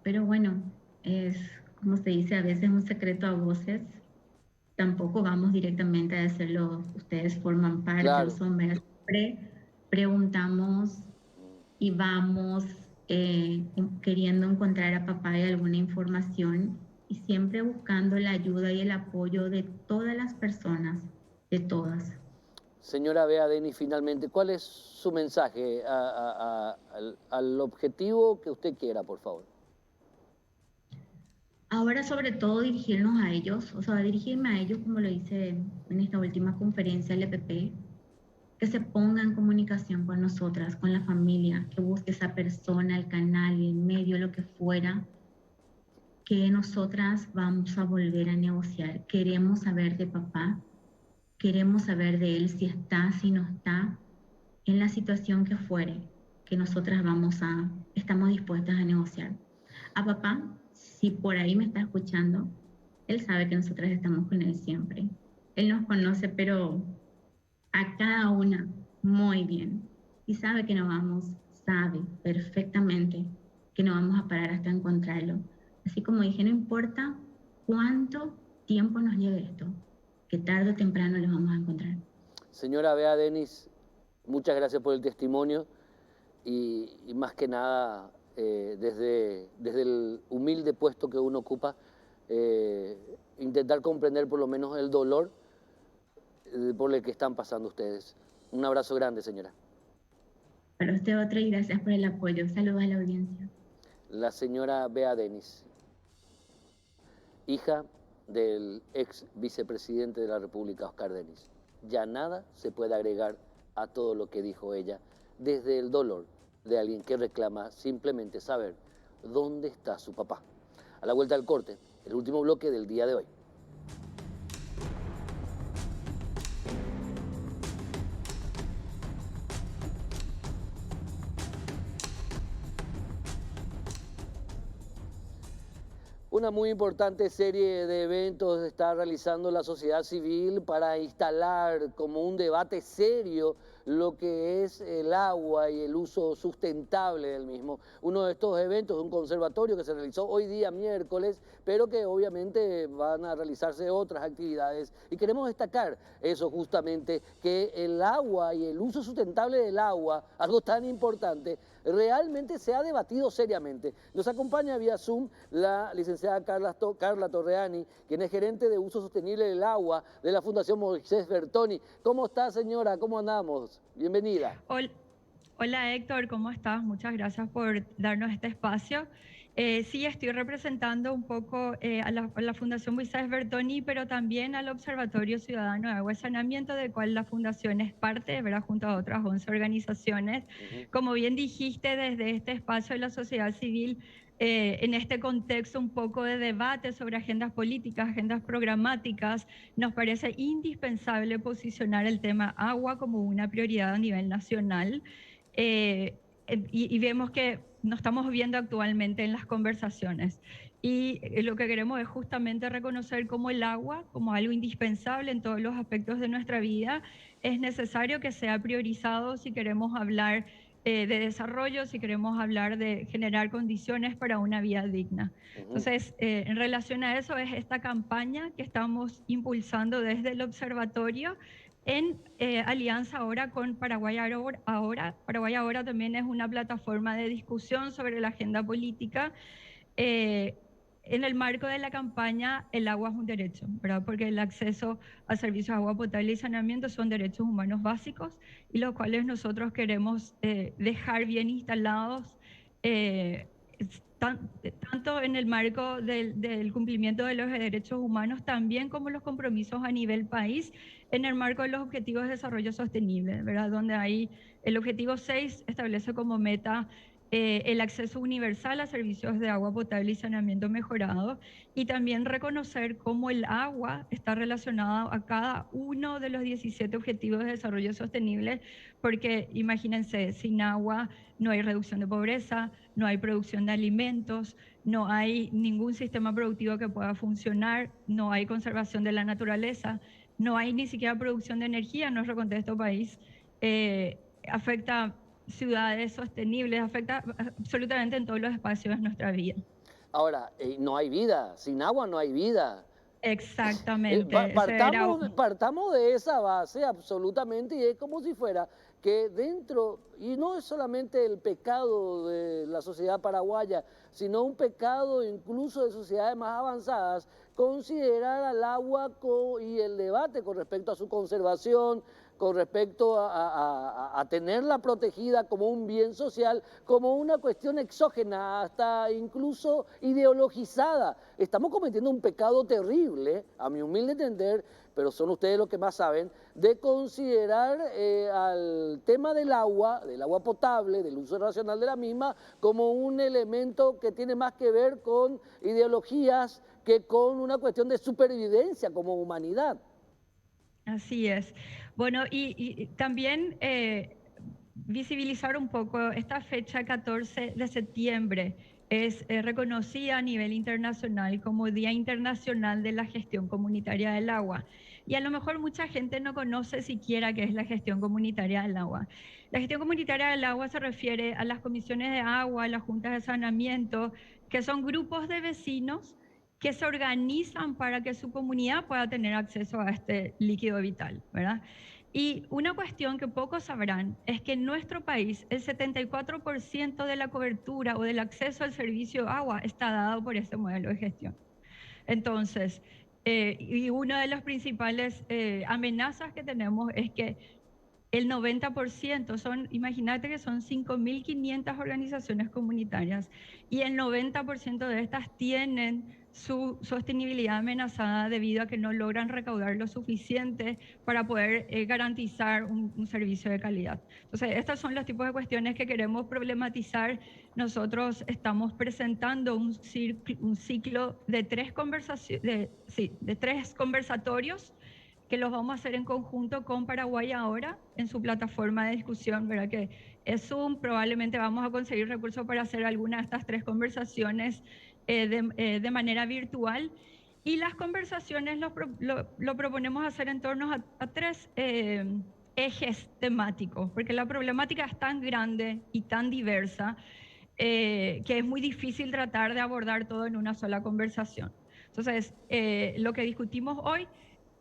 pero bueno, es como se dice a veces un secreto a voces. Tampoco vamos directamente a decirlo, ustedes forman parte o Claro. son, siempre preguntamos y vamos queriendo encontrar a papá de alguna información y siempre buscando la ayuda y el apoyo de todas las personas, de todas. Señora Bea Denis, finalmente, ¿cuál es su mensaje al objetivo que usted quiera, por favor? Ahora sobre todo dirigirnos a ellos, o sea, dirigirme a ellos como lo hice en esta última conferencia LPP, que se ponga en comunicación con nosotras, con la familia, que busque esa persona, el canal, el medio, lo que fuera, que nosotras vamos a volver a negociar. Queremos saber de papá, queremos saber de él si está, si no está, en la situación que fuere, que nosotras estamos dispuestas a negociar. A papá, si por ahí me está escuchando, él sabe que nosotras estamos con él siempre. Él nos conoce, pero a cada una muy bien. Y sabe perfectamente que no vamos a parar hasta encontrarlo. Así como dije, no importa cuánto tiempo nos lleve esto, que tarde o temprano lo vamos a encontrar. Señora Bea Denis, muchas gracias por el testimonio y más que nada, desde el humilde puesto que uno ocupa, intentar comprender por lo menos el dolor por el que están pasando ustedes. Un abrazo grande, señora. Para usted otra y gracias por el apoyo. Saludos a la audiencia. La señora Bea Denis, hija del ex vicepresidente de la República, Oscar Denis. Ya nada se puede agregar a todo lo que dijo ella, desde el dolor de alguien que reclama simplemente saber dónde está su papá. A la vuelta del corte, el último bloque del día de hoy. Una muy importante serie de eventos está realizando la sociedad civil para instalar como un debate serio lo que es el agua y el uso sustentable del mismo. Uno de estos eventos es un conservatorio que se realizó hoy día miércoles, pero que obviamente van a realizarse otras actividades. Y queremos destacar eso justamente, que el agua y el uso sustentable del agua, algo tan importante, realmente se ha debatido seriamente. Nos acompaña vía Zoom la licenciada Carla Torreani, quien es gerente de uso sostenible del agua de la Fundación Moisés Bertoni. ¿Cómo está, señora? ¿Cómo andamos? Bienvenida. Hola Héctor, ¿cómo estás? Muchas gracias por darnos este espacio. Sí, estoy representando un poco a la Fundación Moisés Bertoni, pero también al Observatorio Ciudadano de Agua y Saneamiento, del cual la Fundación es parte, ¿verdad? Junto a otras 11 organizaciones. Como bien dijiste, desde este espacio de la sociedad civil, en este contexto un poco de debate sobre agendas políticas, agendas programáticas, nos parece indispensable posicionar el tema agua como una prioridad a nivel nacional. Y vemos que nos estamos viendo actualmente en las conversaciones. Y lo que queremos es justamente reconocer cómo el agua, como algo indispensable en todos los aspectos de nuestra vida, es necesario que sea priorizado si queremos hablar de desarrollo, si queremos hablar de generar condiciones para una vida digna. Entonces, en relación a eso es esta campaña que estamos impulsando desde el observatorio, en alianza ahora con Paraguay Ahora. Paraguay Ahora también es una plataforma de discusión sobre la agenda política. En el marco de la campaña El agua es un derecho, ¿verdad? Porque el acceso a servicios de agua potable y saneamiento son derechos humanos básicos, y los cuales nosotros queremos dejar bien instalados, tanto en el marco del cumplimiento de los derechos humanos, también como los compromisos a nivel país, en el marco de los Objetivos de Desarrollo Sostenible, ¿verdad? Donde hay el objetivo 6 establece como meta el acceso universal a servicios de agua potable y saneamiento mejorado, y también reconocer cómo el agua está relacionada a cada uno de los 17 Objetivos de Desarrollo Sostenible, porque imagínense, sin agua no hay reducción de pobreza, no hay producción de alimentos, no hay ningún sistema productivo que pueda funcionar, no hay conservación de la naturaleza, no hay ni siquiera producción de energía en nuestro contexto país. Afecta ciudades sostenibles, afecta absolutamente en todos los espacios de nuestra vida. Ahora, no hay vida, sin agua no hay vida. Exactamente. Partamos de esa base absolutamente, y es como si fuera que dentro, y no es solamente el pecado de la sociedad paraguaya, sino un pecado incluso de sociedades más avanzadas, considerar al agua y el debate con respecto a su conservación, con respecto a tenerla protegida como un bien social, como una cuestión exógena, hasta incluso ideologizada. Estamos cometiendo un pecado terrible, a mi humilde entender, pero son ustedes los que más saben, de considerar al tema del agua potable, del uso racional de la misma, como un elemento que tiene más que ver con ideologías que con una cuestión de supervivencia como humanidad. Así es. Bueno, y también visibilizar un poco esta fecha 14 de septiembre. Es reconocida a nivel internacional como Día Internacional de la Gestión Comunitaria del Agua. Y a lo mejor mucha gente no conoce siquiera qué es la gestión comunitaria del agua. La gestión comunitaria del agua se refiere a las comisiones de agua, a las juntas de saneamiento, que son grupos de vecinos que se organizan para que su comunidad pueda tener acceso a este líquido vital, ¿verdad? Y una cuestión que pocos sabrán es que en nuestro país el 74% de la cobertura o del acceso al servicio de agua está dado por este modelo de gestión. Entonces, y una de las principales amenazas que tenemos es que el 90% imagínate que son 5.500 organizaciones comunitarias, y el 90% de estas tienen su sostenibilidad amenazada debido a que no logran recaudar lo suficiente para poder garantizar un servicio de calidad. Entonces, estos son los tipos de cuestiones que queremos problematizar. Nosotros estamos presentando un ciclo de tres conversatorios que los vamos a hacer en conjunto con Paraguay Ahora en su plataforma de discusión, ¿verdad? Que es Zoom, probablemente vamos a conseguir recursos para hacer alguna de estas tres conversaciones de manera virtual. Y las conversaciones lo proponemos hacer en torno a tres ejes temáticos, porque la problemática es tan grande y tan diversa que es muy difícil tratar de abordar todo en una sola conversación. Entonces, lo que discutimos hoy,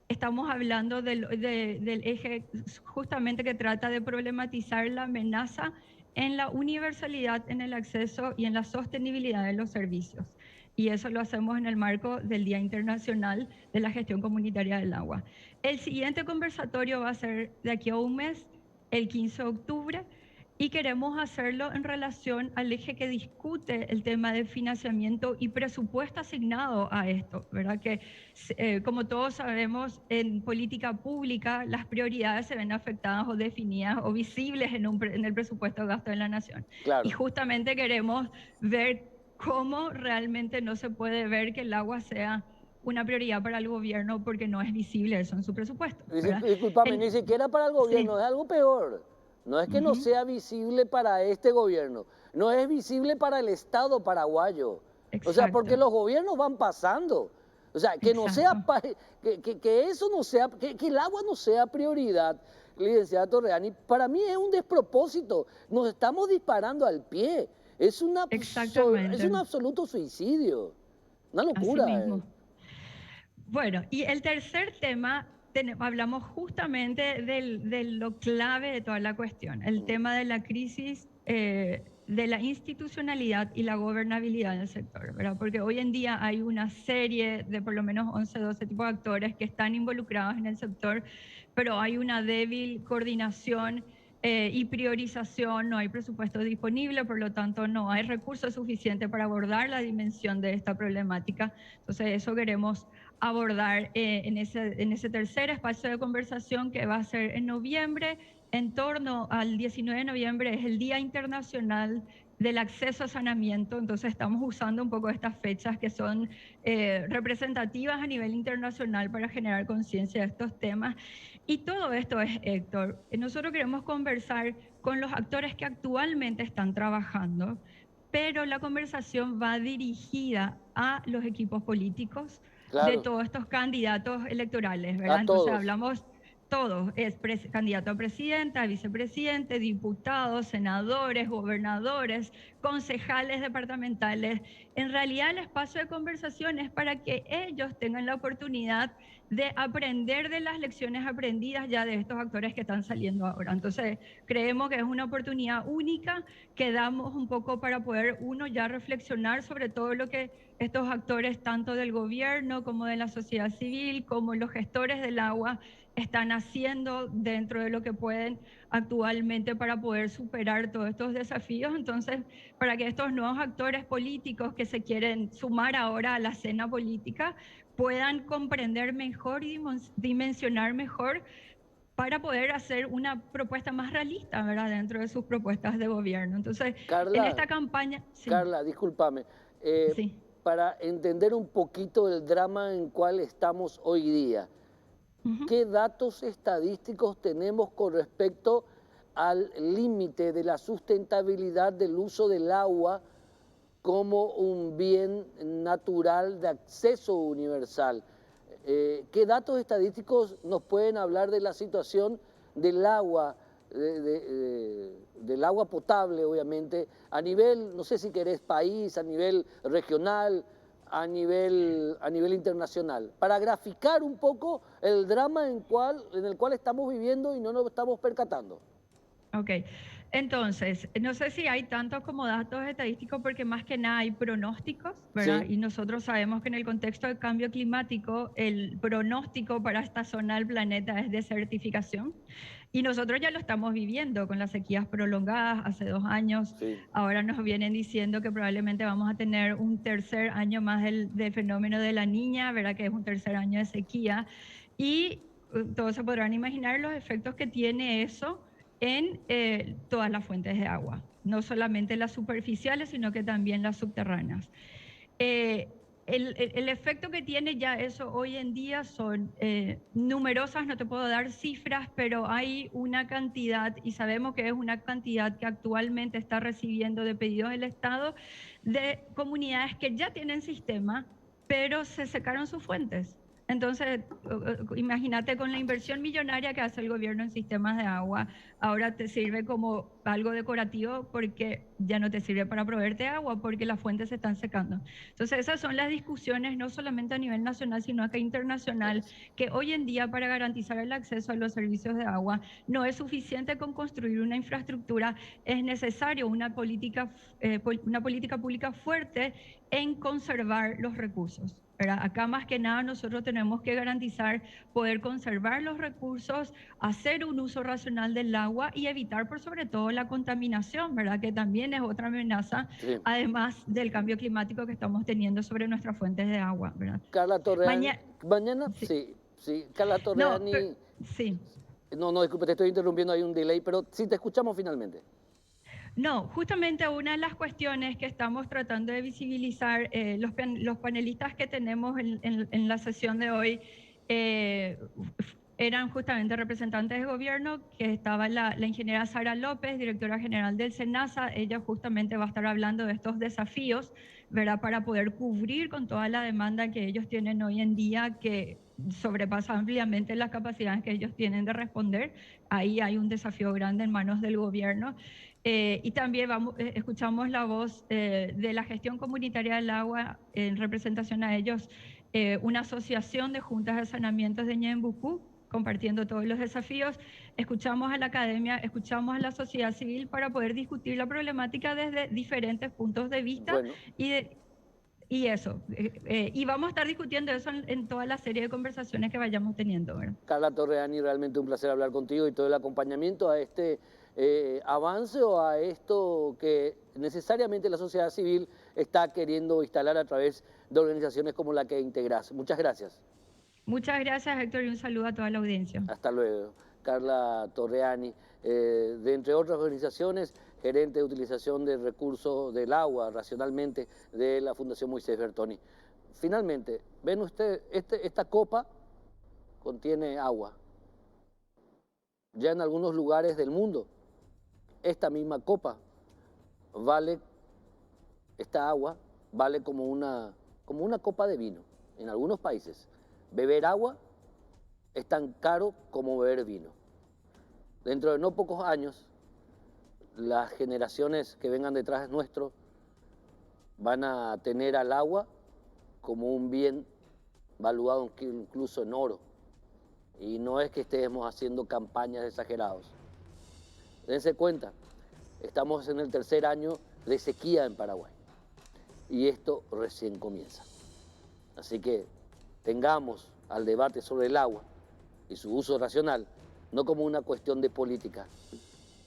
estamos hablando del eje justamente que trata de problematizar la amenaza en la universalidad, en el acceso y en la sostenibilidad de los servicios. Y eso lo hacemos en el marco del Día Internacional de la Gestión Comunitaria del Agua. El siguiente conversatorio va a ser de aquí a un mes, el 15 de octubre, y queremos hacerlo en relación al eje que discute el tema de financiamiento y presupuesto asignado a esto, ¿verdad? Que como todos sabemos, en política pública las prioridades se ven afectadas o definidas o visibles en el presupuesto de gasto de la nación. Claro. Y justamente queremos ver cómo realmente no se puede ver que el agua sea una prioridad para el gobierno porque no es visible eso en su presupuesto, ¿verdad? Disculpame, ni siquiera para el gobierno, Sí. es algo peor. No es que no sea visible para este gobierno, no es visible para el Estado paraguayo. O sea, porque Exacto. los gobiernos van pasando. O sea, que no sea, Exacto. que eso no sea, que el agua no sea prioridad, licenciada Torreani, para mí es un despropósito. Nos estamos disparando al pie. Es un Exactamente. absoluto suicidio. Una Así locura. mismo. Bueno, y el tercer tema, hablamos justamente de lo clave de toda la cuestión, el tema de la crisis de la institucionalidad y la gobernabilidad del sector, ¿verdad? Porque hoy en día hay una serie de por lo menos 11, 12 tipos de actores que están involucrados en el sector, pero hay una débil coordinación y priorización, no hay presupuesto disponible, por lo tanto no hay recursos suficientes para abordar la dimensión de esta problemática. Entonces eso queremos abordar en ese tercer espacio de conversación que va a ser en noviembre, en torno al 19 de noviembre, es el Día Internacional del Acceso a Saneamiento, entonces estamos usando un poco estas fechas que son representativas a nivel internacional para generar conciencia de estos temas. Y todo esto es, Héctor, nosotros queremos conversar con los actores que actualmente están trabajando, pero la conversación va dirigida a los equipos políticos de Claro, todos estos candidatos electorales, ¿verdad? a Entonces todos. hablamos todos, es candidato a presidenta, a vicepresidente, diputados, senadores, gobernadores, concejales departamentales. En realidad el espacio de conversación es para que ellos tengan la oportunidad de aprender de las lecciones aprendidas ya de estos actores que están saliendo ahora. Entonces creemos que es una oportunidad única que damos un poco para poder uno ya reflexionar sobre todo lo que estos actores, tanto del gobierno como de la sociedad civil, como los gestores del agua, están haciendo dentro de lo que pueden actualmente para poder superar todos estos desafíos. Entonces, para que estos nuevos actores políticos que se quieren sumar ahora a la escena política puedan comprender mejor y dimensionar mejor para poder hacer una propuesta más realista, ¿verdad?, dentro de sus propuestas de gobierno. Entonces, en Carla, esta campaña... Sí, Carla, discúlpame, sí. para entender un poquito el drama en cual estamos hoy día, Ujú. ¿qué datos estadísticos tenemos con respecto al límite de la sustentabilidad del uso del agua como un bien natural de acceso universal? ¿Qué datos estadísticos nos pueden hablar de la situación del agua, del agua potable, obviamente, a nivel, no sé si querés país, a nivel regional, a nivel internacional, para graficar un poco el drama en el cual estamos viviendo y no nos estamos percatando? Ok. Entonces, no sé si hay tantos como datos estadísticos porque más que nada hay pronósticos, ¿verdad? Sí, Y nosotros sabemos que en el contexto del cambio climático, el pronóstico para esta zona del planeta es desertificación. Y nosotros ya lo estamos viviendo con las sequías prolongadas hace 2 años. sí. Ahora nos vienen diciendo que probablemente vamos a tener un tercer año más del fenómeno de la Niña, ¿verdad? Que es un tercer año de sequía. Y todos se podrán imaginar los efectos que tiene eso en todas las fuentes de agua, no solamente las superficiales, sino que también las subterráneas. Eh, el efecto que tiene ya eso hoy en día son numerosas, no te puedo dar cifras, pero hay una cantidad, y sabemos que es una cantidad que actualmente está recibiendo de pedidos del Estado de comunidades que ya tienen sistema, pero se secaron sus fuentes. Entonces, imagínate con la inversión millonaria que hace el gobierno en sistemas de agua, ahora te sirve como algo decorativo porque ya no te sirve para proveerte agua porque las fuentes se están secando. Entonces, esas son las discusiones, no solamente a nivel nacional, sino acá internacional, que hoy en día para garantizar el acceso a los servicios de agua no es suficiente con construir una infraestructura, es necesario una política pública fuerte en conservar los recursos. ¿Verdad? Acá más que nada nosotros tenemos que garantizar poder conservar los recursos, hacer un uso racional del agua y evitar por sobre todo la contaminación, ¿verdad? Que también es otra amenaza, Sí. además del cambio climático que estamos teniendo sobre nuestras fuentes de agua, ¿verdad? Carla Torreani, Mañana, mañana, sí, sí, sí, Carla no, Torreani, sí. no, no, disculpe, te estoy interrumpiendo, hay un delay, pero sí te escuchamos finalmente. No, justamente una de las cuestiones que estamos tratando de visibilizar, los panelistas que tenemos en la sesión de hoy eran justamente representantes de gobierno, que estaba la ingeniera Sara López, directora general del SENASA. Ella justamente va a estar hablando de estos desafíos, ¿verdad? Para poder cubrir con toda la demanda que ellos tienen hoy en día, que sobrepasa ampliamente las capacidades que ellos tienen de responder. Ahí hay un desafío grande en manos del gobierno. Y también escuchamos la voz de la gestión comunitaria del agua en representación a ellos, una asociación de juntas de saneamientos de Ñembucú, compartiendo todos los desafíos. Escuchamos a la academia, escuchamos a la sociedad civil para poder discutir la problemática desde diferentes puntos de vista Bueno, y eso. Y vamos a estar discutiendo eso en toda la serie de conversaciones que vayamos teniendo, ¿verdad? Carla Torreani, realmente un placer hablar contigo y todo el acompañamiento a este avance o a esto que necesariamente la sociedad civil está queriendo instalar a través de organizaciones como la que integras. Muchas gracias. Muchas gracias, Héctor, y un saludo a toda la audiencia. Hasta luego. Carla Torreani, de entre otras organizaciones, gerente de utilización de recursos del agua racionalmente de la Fundación Moisés Bertoni. Finalmente, ven usted, esta copa contiene agua. Ya en algunos lugares del mundo, esta misma copa vale, esta agua vale como una copa de vino en algunos países. Beber agua es tan caro como beber vino. Dentro de no pocos años, las generaciones que vengan detrás nuestro van a tener al agua como un bien valuado incluso en oro. Y no es que estemos haciendo campañas exageradas. Dense cuenta, estamos en el tercer año de sequía en Paraguay y esto recién comienza. Así que tengamos al debate sobre el agua y su uso racional no como una cuestión de política,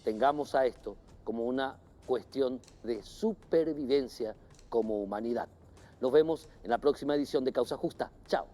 tengamos a esto como una cuestión de supervivencia como humanidad. Nos vemos en la próxima edición de Causa Justa. Chao.